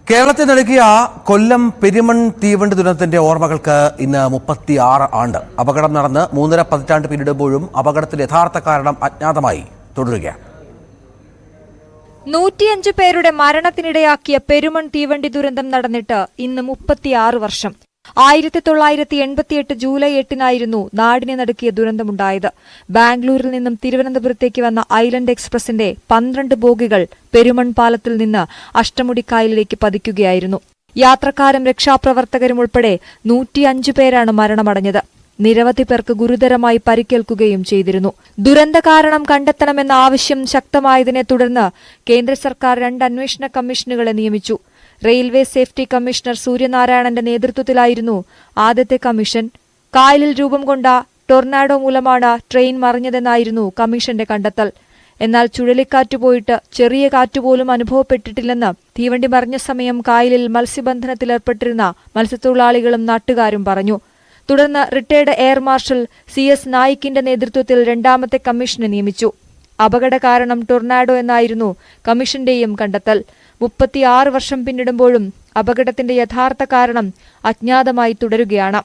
കേരളത്തിൽ നൽകിയ കൊല്ലം പെരുമൺ തീവണ്ടി ദുരന്തത്തിന്റെ ഓർമ്മകൾക്ക് ഇന്ന് 36 ആണ്ട്. അപകടം നടന്ന് 3.5 പതിറ്റാണ്ട് പിന്നിടുമ്പോഴും അപകടത്തിന്റെ യഥാർത്ഥ കാരണം അജ്ഞാതമായി തുടരുകയാണ്. 105 പേരുടെ മരണത്തിനിടയാക്കിയ പെരുമൺ തീവണ്ടി ദുരന്തം നടന്നിട്ട് ഇന്ന് 36 വർഷം. 1988 ജൂലൈ 8-നായിരുന്നു നാടിനെ നടുക്കിയ ദുരന്തമുണ്ടായത്. ബാംഗ്ലൂരിൽ നിന്നും തിരുവനന്തപുരത്തേക്ക് വന്ന ഐലൻഡ് എക്സ്പ്രസിന്റെ 12 ബോഗികൾ പെരുമൺ പാലത്തിൽ നിന്ന് അഷ്ടമുടിക്കായലിലേക്ക് പതിക്കുകയായിരുന്നു. യാത്രക്കാരും രക്ഷാപ്രവർത്തകരും ഉൾപ്പെടെ 105 പേരാണ് മരണമടഞ്ഞത്. നിരവധി പേർക്ക് ഗുരുതരമായി പരിക്കേൽക്കുകയും ചെയ്തിരുന്നു. ദുരന്ത കാരണം കണ്ടെത്തണമെന്ന ആവശ്യം ശക്തമായതിനെ തുടർന്ന് കേന്ദ്ര സർക്കാർ 2 അന്വേഷണ കമ്മീഷനുകളെ നിയമിച്ചു. റെയിൽവേ സേഫ്റ്റി കമ്മീഷണർ സൂര്യനാരായണന്റെ നേതൃത്വത്തിലായിരുന്നു ആദ്യത്തെ കമ്മീഷൻ. കായലിൽ രൂപം കൊണ്ട ടൊർണാഡോ മൂലമാണ് ട്രെയിൻ മറിഞ്ഞതെന്നായിരുന്നു കമ്മീഷന്റെ കണ്ടെത്തൽ. എന്നാൽ ചുഴലിക്കാറ്റ് പോയിട്ട് ചെറിയ കാറ്റുപോലും അനുഭവപ്പെട്ടിട്ടില്ലെന്ന് തീവണ്ടി മറിഞ്ഞ സമയം കായലിൽ മത്സ്യബന്ധനത്തിലേർപ്പെട്ടിരുന്ന മത്സ്യത്തൊഴിലാളികളും നാട്ടുകാരും പറഞ്ഞു. തുടർന്ന് റിട്ടയർഡ് എയർ മാർഷൽ CS നായിക്കിന്റെ നേതൃത്വത്തിൽ 2ാമത്തെ കമ്മീഷനെ നിയമിച്ചു. അപകട കാരണം ടൊർണാഡോ എന്നായിരുന്നു കമ്മീഷന്റെയും കണ്ടെത്തൽ. 36 വർഷം പിന്നിടുമ്പോഴും അപകടത്തിന്റെ യഥാർത്ഥ കാരണം അജ്ഞാതമായി തുടരുകയാണ്.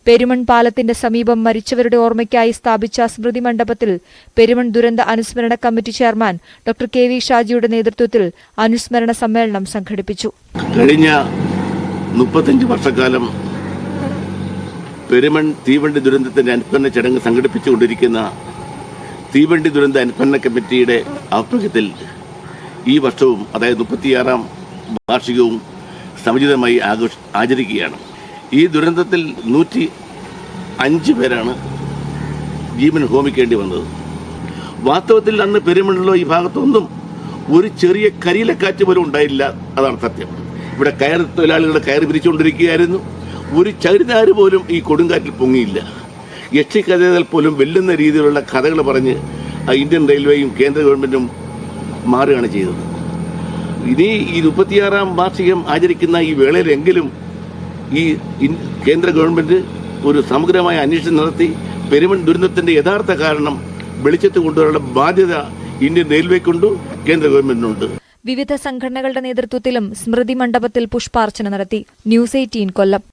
പെരുമൺ പാലത്തിന്റെ സമീപം മരിച്ചവരുടെ ഓർമ്മയ്ക്കായി സ്ഥാപിച്ച സ്മൃതി മണ്ഡപത്തിൽ പെരുമൺ ദുരന്ത അനുസ്മരണ കമ്മിറ്റി ചെയർമാൻ ഡോക്ടർ KV ഷാജിയുടെ നേതൃത്വത്തിൽ അനുസ്മരണ സമ്മേളനം സംഘടിപ്പിച്ചു. കഴിഞ്ഞ 35 വർഷക്കാലം പെരുമൺ തീവണ്ടി ദുരന്തത്തിന്റെ അനുസ്മരണ ചടങ്ങ് സംഘടിപ്പിച്ചുകൊണ്ടിരിക്കുന്ന തീവണ്ടി ദുരന്ത അനുസ്മരണ കമ്മിറ്റിയുടെ ആഭിമുഖ്യത്തിൽ ഈ വർഷവും, അതായത് 36ാം വാർഷികവും സമുചിതമായി ആചരിക്കുകയാണ്. ഈ ദുരന്തത്തിൽ 105 പേരാണ് ജീവൻ ഹോമിക്കേണ്ടി വന്നത്. വാസ്തവത്തിൽ അന്ന് പെരുമണിലോ ഈ ഭാഗത്തൊന്നും ഒരു ചെറിയ കരിയിലക്കാറ്റ് പോലും ഉണ്ടായില്ല. അതാണ് സത്യം. ഇവിടെ കയർ തൊഴിലാളികളുടെ കയർ പിരിച്ചുകൊണ്ടിരിക്കുകയായിരുന്നു. ഒരു ചകിരിനാര് പോലും ഈ കൊടുങ്കാറ്റിൽ പൊങ്ങിയില്ല. യക്ഷിക്കഥകൾ പോലും വെല്ലുന്ന രീതിയിലുള്ള കഥകൾ പറഞ്ഞ് ഇന്ത്യൻ റെയിൽവേയും കേന്ദ്ര ഗവൺമെന്റും മാറുകയാണ് ചെയ്തത്. ഇനി ഈ 36ാം വാർഷികം ആചരിക്കുന്ന ഈ വേളയിലെങ്കിലും ഈ കേന്ദ്ര ഗവൺമെന്റ് ഒരു സമഗ്രമായ അന്വേഷണം നടത്തി പെരുമൺ ദുരന്തത്തിന്റെ യഥാർത്ഥ കാരണം വെളിച്ചത്ത് കൊണ്ടുവരാനുള്ള ബാധ്യത ഇന്ത്യൻ റെയിൽവേക്കുണ്ട്, കേന്ദ്ര ഗവൺമെന്റിനുണ്ട്. വിവിധ സംഘടനകളുടെ നേതൃത്വത്തിലും സ്മൃതി മണ്ഡപത്തിൽ പുഷ്പാർച്ചന നടത്തി. ന്യൂസ് 18 കൊല്ലം.